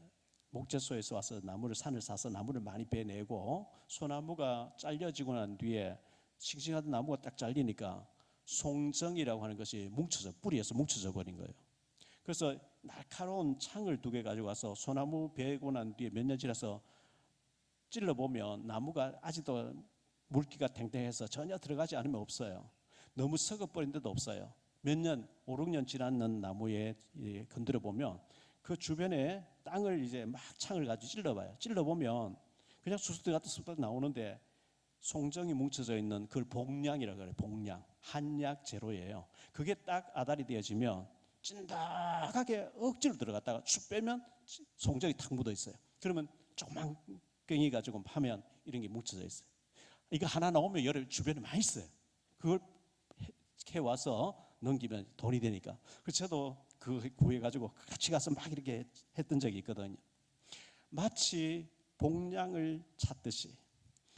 목재소에서 와서 산을 사서 나무를 많이 베내고 소나무가 잘려지고 난 뒤에 싱싱한 나무가 딱 잘리니까 송정이라고 하는 것이 뿌리에서 뭉쳐져 버린 거예요. 그래서 날카로운 창을 2개 가지고 와서 소나무 베고 난 뒤에 몇 년 지나서 찔러보면 나무가 아직도 물기가 탱탱해서 전혀 들어가지 않으면 없어요. 너무 썩어버린 데도 없어요. 몇 년, 5, 6년 지났는 나무에 건드려 보면 그 주변에 땅을 이제 막 창을 가지고 찔러봐요. 찔러보면 그냥 수수대 같은 쑥 나오는데 송정이 뭉쳐져 있는 그걸 복량이라고 그래요. 복량. 한약 재료예요. 그게 딱 아달이 되어지면 찐득하게 억지로 들어갔다가 쭉 빼면 송정이 탁 묻어 있어요. 그러면 조그만 괭이 가지고 파면 이런 게 뭉쳐져 있어요. 이거 하나 나오면 여러 주변에 많이 있어요. 그걸 캐와서 넘기면 돈이 되니까. 그래서 저도 그 구해가지고 같이 가서 막 이렇게 했던 적이 있거든요. 마치 복량을 찾듯이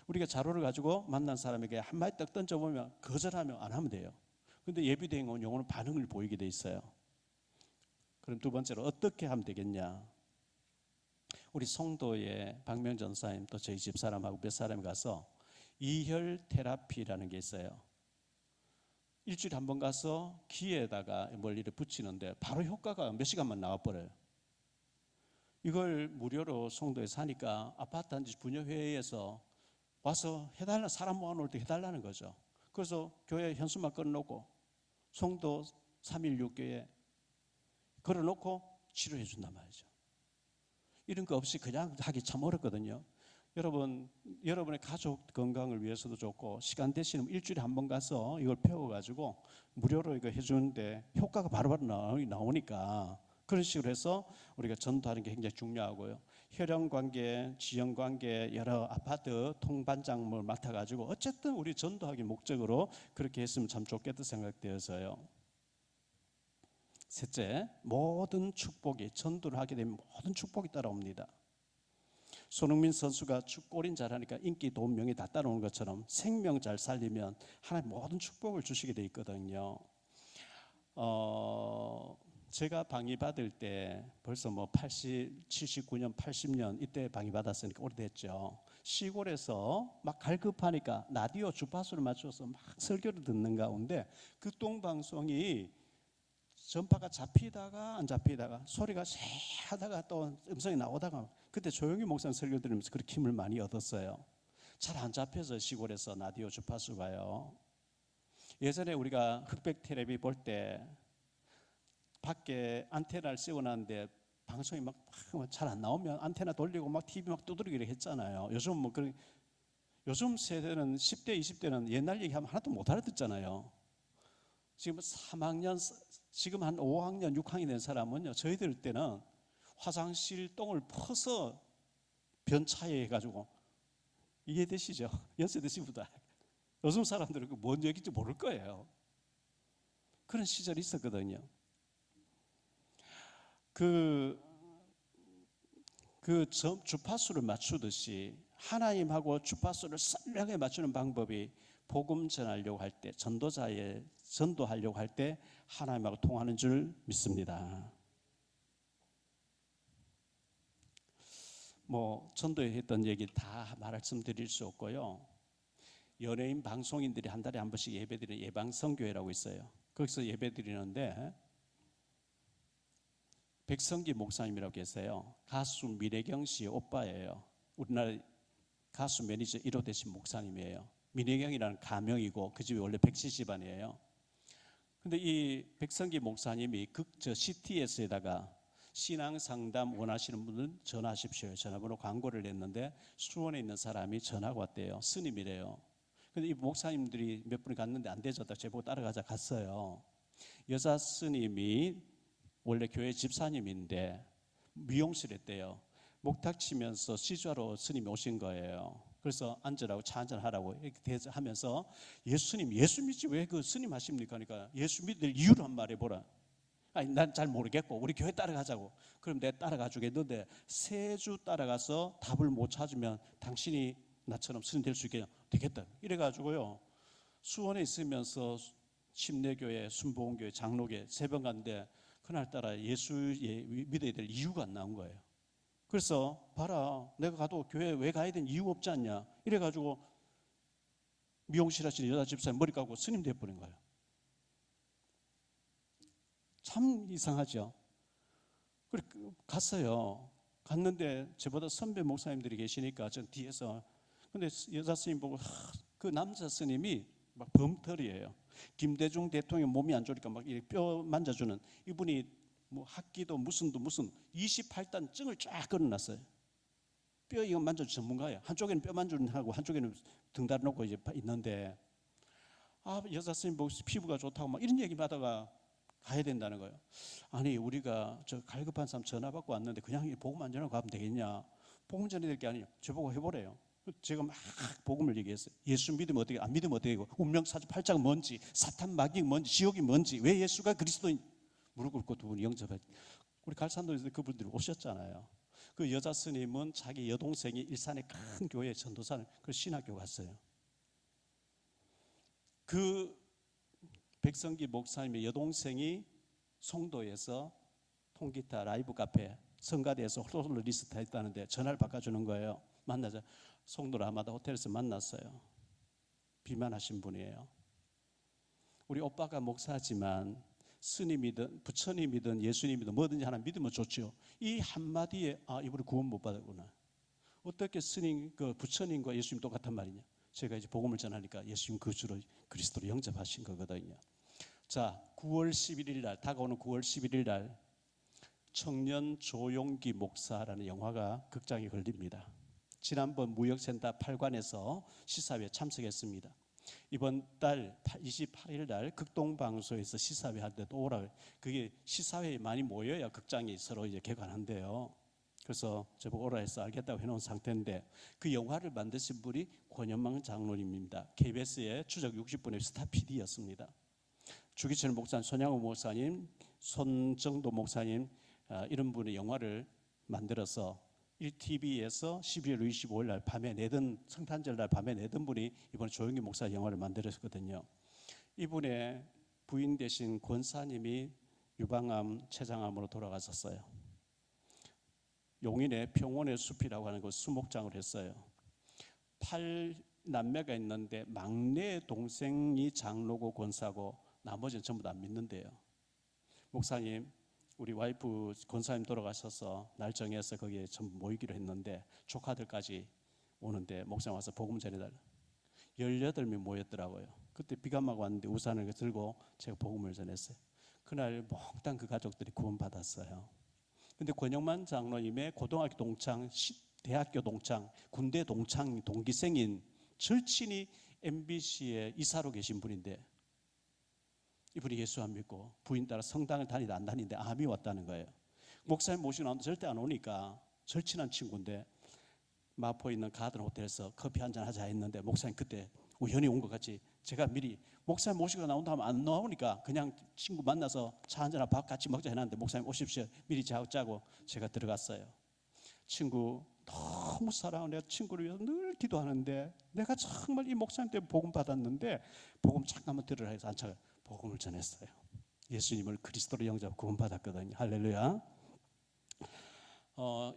우리가 자료를 가지고 만난 사람에게 한마디 딱 던져보면 거절하면 안 하면 돼요. 그런데 예비된 용어는 반응을 보이게 돼 있어요. 그럼 두 번째로 어떻게 하면 되겠냐? 우리 송도에 박명 전사님 또 저희 집사람하고 몇 사람이 가서 이혈 테라피라는 게 있어요. 일주일에 한 번 가서 귀에다가 뭘 이렇게 붙이는데 바로 효과가 몇 시간만 나와버려요. 이걸 무료로 송도에 사니까 아파트 단지 분여회의에서 와서 해달라, 사람 모아놓을 때 해달라는 거죠. 그래서 교회 현수막 걸어놓고 송도 316교회 걸어놓고 치료해 준단 말이죠. 이런 거 없이 그냥 하기 참 어렵거든요. 여러분, 여러분의 가족 건강을 위해서도 좋고 시간 되시면 일주일에 한 번 가서 이걸 배워가지고 무료로 이거 해주는데 효과가 바로바로 나오니까 그런 식으로 해서 우리가 전도하는 게 굉장히 중요하고요. 혈연관계, 지연관계, 여러 아파트 통반장을 맡아가지고 어쨌든 우리 전도하기 목적으로 그렇게 했으면 참 좋겠다 생각되어서요. 셋째, 모든 축복이 전도를 하게 되면 모든 축복이 따라옵니다. 손흥민 선수가 골인 잘하니까 인기, 돈, 명예 다 따라오는 것처럼 생명 잘 살리면 하나님 모든 축복을 주시게 돼 있거든요. 제가 방위 받을 때 벌써 79년, 80년 이때 방위 받았으니까 오래됐죠. 시골에서 막 갈급하니까 라디오 주파수를 맞춰서 막 설교를 듣는 가운데 극동방송이 전파가 잡히다가 안 잡히다가 소리가 새 하다가 또 음성이 나오다가 그때 조용히 목사님 설교 들으면서 그렇게 힘을 많이 얻었어요. 잘 안 잡혀서 시골에서 라디오 주파수가요. 예전에 우리가 흑백 텔레비 볼 때 밖에 안테나를 씌워놨는데 방송이 막 잘 안 나오면 안테나 돌리고 막 TV 막 두드리기로 했잖아요. 요즘 세대는 10대, 20대는 옛날 얘기하면 하나도 못 알아듣잖아요. 지금 3학년, 지금 한 5학년, 6학년 된 사람은요, 저희들 때는 화장실 똥을 퍼서 변차에 해가지고 이해되시죠? 연세드시보다 요즘 사람들은 뭔 얘기인지 모를 거예요. 그런 시절이 있었거든요. 주파수를 맞추듯이 하나님하고 주파수를 선명하게 맞추는 방법이 복음 전하려고 할 때, 전도하려고 할 때 하나님하고 통하는 줄 믿습니다. 전도에 했던 얘기 다 말씀드릴 수 없고요. 연예인 방송인들이 한 달에 한 번씩 예배드리는 예방선교회라고 있어요. 거기서 예배드리는데 백성기 목사님이라고 계세요. 가수 민혜경 씨의 오빠예요. 우리나라 가수 매니저 1호 되신 목사님이에요. 민혜경이라는 가명이고 그 집이 원래 백씨 집안이에요. 근데 이 백성기 목사님이 CTS에다가 신앙 상담 원하시는 분은 전화하십시오. 전화번호 광고를 냈는데 수원에 있는 사람이 전화가 왔대요. 스님이래요. 근데 이 목사님들이 몇 분이 갔는데 안 되졌다. 제보고 따라가자 갔어요. 여자 스님이 원래 교회 집사님인데 미용실 했대요. 목탁 치면서 시주하러 스님이 오신 거예요. 그래서 앉으라고 차 한잔 하라고 이렇게 하면서 예수님 예수 믿지 왜 그 스님 하십니까? 그러니까 예수 믿을 이유를 한번 말해보라. 아니 난 잘 모르겠고 우리 교회 따라가자고. 그럼 내가 따라가 주겠는데 3주 따라가서 답을 못 찾으면 당신이 나처럼 스님 될 수 있겠냐? 되겠다. 이래가지고요 수원에 있으면서 침례교회, 순복음교회, 장로교회 3번 갔는데 그날따라 예수에 믿어야 될 이유가 안 나온 거예요. 그래서 봐라 내가 가도 교회 왜 가야 되는 이유 없지 않냐 이래가지고 미용실 하시는 여자 집사님 머리 감고 스님 돼버린 거예요. 참 이상하죠. 그래 갔어요. 갔는데 저보다 선배 목사님들이 계시니까 전 뒤에서 근데 여자 스님 보고 그 남자 스님이 막 범털이에요. 김대중 대통령 몸이 안 좋으니까 막 뼈 만져주는 이분이 뭐 학기도 무슨 28단 증을 쫙 걸어놨어요. 뼈 이거 만져주는 전문가예요. 한쪽에는 뼈 만져주는 하고 한쪽에는 등 달아놓고 이제 있는데 여자 스님 보고 피부가 좋다고 막 이런 얘기 하다가 가야 된다는 거예요. 아니 우리가 저 갈급한 사람 전화 받고 왔는데 그냥 복음 안 전하고 가면 되겠냐. 복음 전해야 될 게 아니에요. 저보고 해보래요. 제가 막 복음을 얘기했어요. 예수 믿으면 어떻게 안 믿으면 어떻게 되고 운명사주 팔자가 뭔지 사탄 마귀가 뭔지 지옥이 뭔지 왜 예수가 그리스도인 무릎 꿇고 두 분이 영접해. 우리 갈산도에서 그분들이 오셨잖아요. 그 여자 스님은 자기 여동생이 일산의 큰 교회 전도사를 그 신학교 갔어요. 그 백성기 목사님의 여동생이 송도에서 통기타 라이브 카페 성가대에서 솔로 리스트 했다는데 전화를 바꿔주는 거예요. 만나자. 송도 라마다 호텔에서 만났어요. 비만하신 분이에요. 우리 오빠가 목사지만 스님이든 부처님이든 예수님이든 뭐든지 하나 믿으면 좋죠. 이 한마디에 이분이 구원 못 받았구나. 어떻게 스님 그 부처님과 예수님 똑같단 말이냐. 제가 이제 복음을 전하니까 예수님 그 주로 그리스도로 영접하신 거거든요. 자, 9월 11일 날 다가오는 9월 11일 날 청년 조용기 목사라는 영화가 극장에 걸립니다. 지난번 무역센터 8관에서 시사회에 참석했습니다. 이번 달 28일 날 극동방송에서 시사회 할 때도 오라. 그게 시사회에 많이 모여야 극장이 서로 이제 개관한대요. 그래서 저보고 오라 해서 알겠다고 해놓은 상태인데 그 영화를 만드신 분이 권현망 장로님입니다. KBS의 추적 60분의 스타 PD였습니다. 주기철 목사님, 손양호 목사님, 손정도 목사님 이런 분의 영화를 만들어서 1TV에서 12월 25일 날 밤에 내던 성탄절 날 밤에 내던 분이 이번에 조용기 목사 영화를 만들었거든요. 이분의 부인 되신 권사님이 유방암, 췌장암으로 돌아가셨어요. 용인의 평원의 숲이라고 하는 곳 수목장을 했어요. 8남매가 있는데 막내 동생이 장로고 권사고 나머지는 전부 다 안 믿는데요. 목사님 우리 와이프 권사님 돌아가셔서 날 정해서 거기에 전부 모이기로 했는데 조카들까지 오는데 목사님 와서 복음 전해달라. 18명 모였더라고요. 그때 비가 막 왔는데 우산을 들고 제가 복음을 전했어요. 그날 몽땅 그 가족들이 구원받았어요. 근데 권영만 장로님의 고등학교 동창, 대학교 동창, 군대 동창 동기생인 절친이 MBC에 이사로 계신 분인데 이분이 예수 안 믿고 부인 따라 성당을 다니다 안 다니는데 암이 왔다는 거예요. 목사님 모시고 나오는데 절대 안 오니까 절친한 친구인데 마포에 있는 가든 호텔에서 커피 한잔 하자 했는데 목사님 그때 우연히 온 것 같이 제가 미리 목사님 모시고 나온다 하면 안 나오니까 그냥 친구 만나서 차 한잔 밥 같이 먹자 해놨는데 목사님 오십시오 미리 짜고 제가 들어갔어요. 친구 너무 사랑하는 내가 친구를 위해서 늘 기도하는데 내가 정말 이 목사님 때문에 복음 받았는데 복음 잠깐만 들으라 해서 앉아 복음을 전했어요. 예수님을 그리스도로 영접 구원받았거든요. 할렐루야.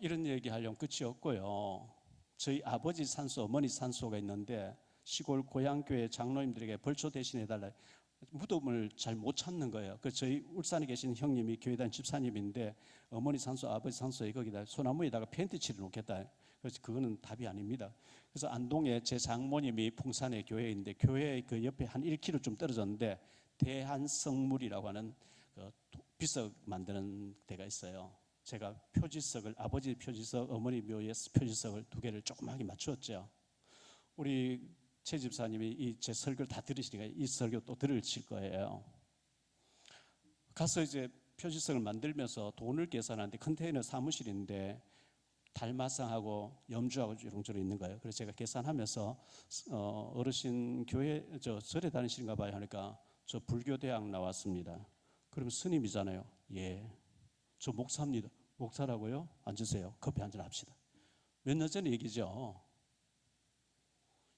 이런 얘기 하려면 끝이 없고요. 저희 아버지 산소, 어머니 산소가 있는데 시골 고향교회 장로님들에게 벌초 대신해달라. 무덤을 잘 못 찾는 거예요. 그래서 저희 울산에 계신 형님이 교회다니는 집사님인데 어머니 산소, 아버지 산소에 거기다 소나무에다가 펜트칠을 놓겠다. 그래서 그거는 답이 아닙니다. 그래서 안동에 제 장모님이 풍산에 교회에 있는데 교회 그 옆에 한 1km 좀 떨어졌는데 대한성물이라고 하는 그 비석 만드는 데가 있어요. 제가 표지석을 아버지 표지석, 어머니 묘의 표지석을 2개를 조그맣게 맞추었죠. 우리 최 집사님이 제 설교를 다 들으시니까 이 설교 또 들으실 거예요. 가서 이제 표지성을 만들면서 돈을 계산하는데 컨테이너 사무실인데 달마상하고 염주하고 이런저런 있는 거예요. 그래서 제가 계산하면서 어르신 교회 절에 다니시는가 봐요 하니까 저 불교대학 나왔습니다. 그러면 스님이잖아요. 예, 저 목사입니다. 목사라고요? 앉으세요. 커피 한잔 합시다. 몇 년 전 얘기죠.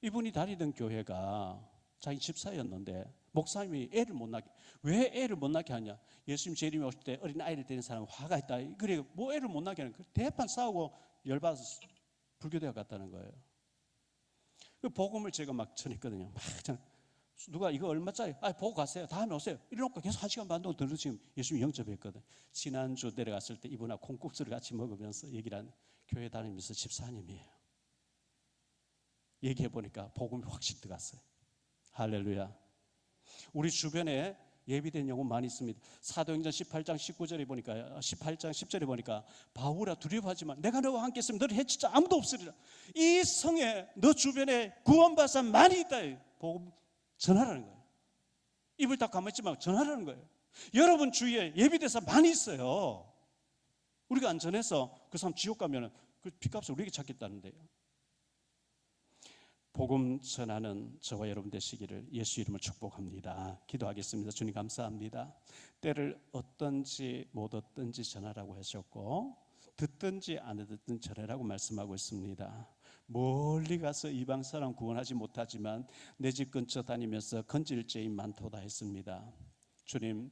이분이 다니던 교회가 자기 집사였는데 목사님이 애를 못 낳게, 왜 애를 못 낳게 하냐? 예수님 재림이 오실 때 어린 아이를 데리는 사람은 화가 있다. 그래 뭐 애를 못 낳게 하는 거예요. 대판 싸우고 열받아서 불교대학 갔다는 거예요. 그 복음을 제가 막 전했거든요. 막 누가 이거 얼마짜리? 보고 가세요. 다음에 오세요. 이래놓고 계속 1시간 반 동안 들으 지금 예수님 영접했거든. 지난주 내려갔을 때 이분하고 콩국수를 같이 먹으면서 얘기를 한 교회 다니면서 집사님이에요. 얘기해 보니까 복음이 확실히 들어갔어요. 할렐루야. 우리 주변에 예비된 영혼 많이 있습니다. 사도행전 18장 19절에 보니까 18장 10절에 보니까 바울아 두려워하지만 내가 너와 함께 있으면 너를 해치자 아무도 없으리라. 이 성에 너 주변에 구원받은 사람 많이 있다. 복음 전하라는 거예요. 입을 딱 감았지 말고 전하라는 거예요. 여러분 주위에 예비된 사람 많이 있어요. 우리가 안 전해서 그 사람 지옥 가면 그 핏값을 우리에게 찾겠다는데요. 복음 전하는 저와 여러분 되시기를 예수 이름으로 축복합니다. 기도하겠습니다. 주님 감사합니다. 때를 얻든지 못 얻든지 전하라고 하셨고 듣든지 안 듣든지 전하라고 말씀하고 있습니다. 멀리 가서 이방 사람 구원하지 못하지만 내 집 근처 다니면서 건질 죄인 많도다 했습니다. 주님,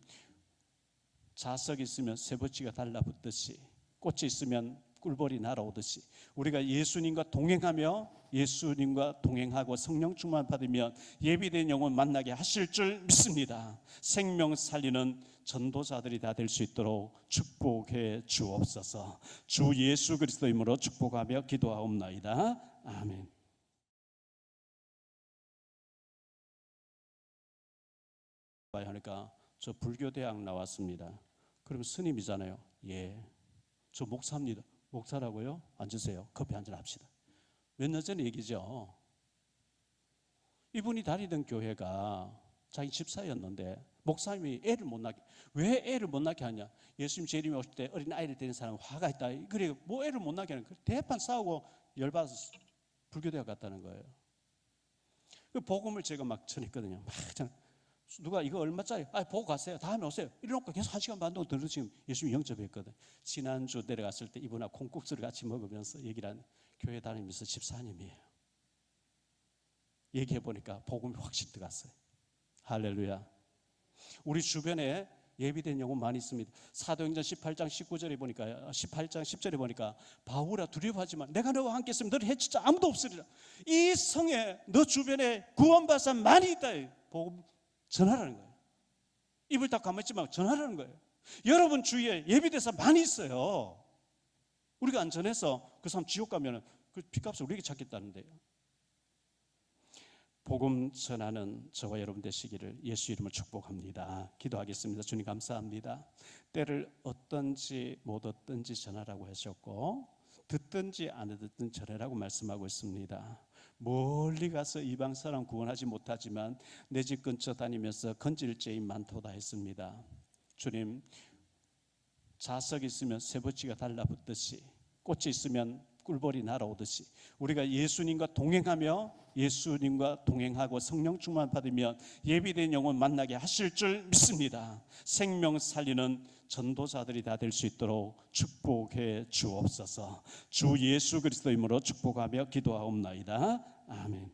자석이 있으면 쇠붙이가 달라붙듯이 꽃이 있으면 꿀벌이 날아오듯이 우리가 예수님과 동행하며 예수님과 동행하고 성령 충만 받으면 예비된 영혼 만나게 하실 줄 믿습니다. 생명 살리는 전도자들이 다 될 수 있도록 축복해 주옵소서. 주 예수 그리스도 이름으로 축복하며 기도하옵나이다. 아멘. 하니까 저 불교대학 나왔습니다. 그러면 스님이잖아요. 예, 저 목사입니다. 목사라고요? 앉으세요. 커피 한잔 합시다. 몇 년 전 얘기죠. 이분이 다니던 교회가 자기 집사였는데 목사님이 애를 못 낳게, 왜 애를 못 낳게 하냐? 예수님 재림이 오실 때 어린 아이를 데리는 사람은 화가 있다. 그래 뭐 애를 못 낳게 하는 거예요. 대판 싸우고 열받아서 불교대학 갔다는 거예요. 그 복음을 제가 막 전했거든요. 막 누가 이거 얼마짜리? 보고 가세요. 다음에 오세요. 이래놓고 계속 1시간 반 동안 들으 지금 예수님 영접했거든. 지난주 내려갔을 때 이분하고 콩국수를 같이 먹으면서 얘기를 한 교회 다니면서 집사님이에요. 얘기해 보니까 복음이 확실히 들어갔어요. 할렐루야. 우리 주변에 예비된 영혼 많이 있습니다. 사도행전 18장 19절에 보니까 18장 10절에 보니까 바울아 두려워하지만 내가 너와 함께 있으면 너를 해치자 아무도 없으리라. 이 성에 너 주변에 구원받은 사람 많이 있다. 복음 전하라는 거예요. 입을 딱 감았지 말고 전하라는 거예요. 여러분 주위에 예비대사 많이 있어요. 우리가 안 전해서 그 사람 지옥 가면 그 핏값을 우리에게 찾겠다는데요. 복음 전하는 저와 여러분 되시기를 예수 이름으로 축복합니다. 기도하겠습니다. 주님 감사합니다. 때를 얻든지 못 얻든지 전하라고 하셨고 듣든지 안 듣든지 전하라고 말씀하고 있습니다. 멀리 가서 이방 사람 구원하지 못하지만 내 집 근처 다니면서 건질 죄인 많도다 했습니다. 주님, 자석이 있으면 쇠붙이가 달라붙듯이 꽃이 있으면 꿀벌이 날아오듯이 우리가 예수님과 동행하며 예수님과 동행하고 성령 충만 받으면 예비된 영혼 만나게 하실 줄 믿습니다. 생명 살리는 전도자들이 다 될 수 있도록 축복해 주옵소서. 주 예수 그리스도 이름으로 축복하며 기도하옵나이다. 아멘.